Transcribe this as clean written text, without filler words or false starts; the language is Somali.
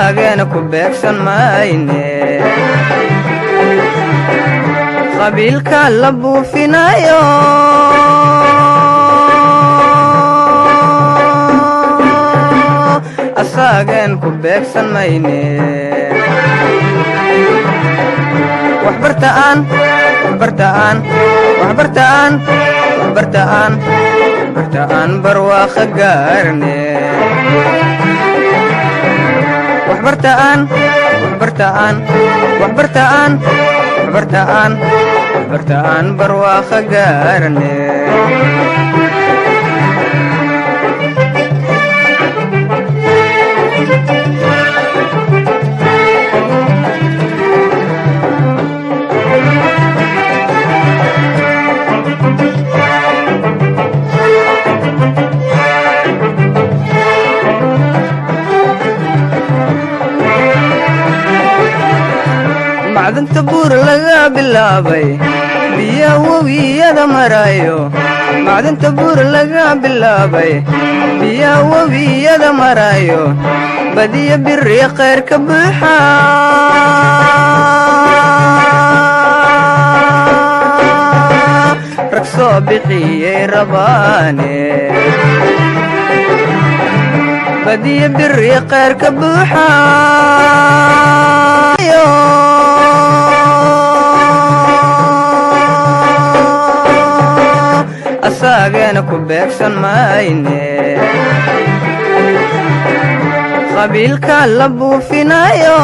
asaageena ku beegsan mayne qabiilka la buufinayo asaagen ku beegsan mayne waxbartaan barwaaqo gaarne waxbartaan barwaaqo gaarne macdanta buur laga bilaabay biya webiyada marayo macdanta buur laga bilaabay biya webiyada marayo badiya biri khayr ka buuxa rag soo bixiyey rabaane badiya biri khayr ka buuxa asaageena ku beegsan mayne qabiilka la buufinayo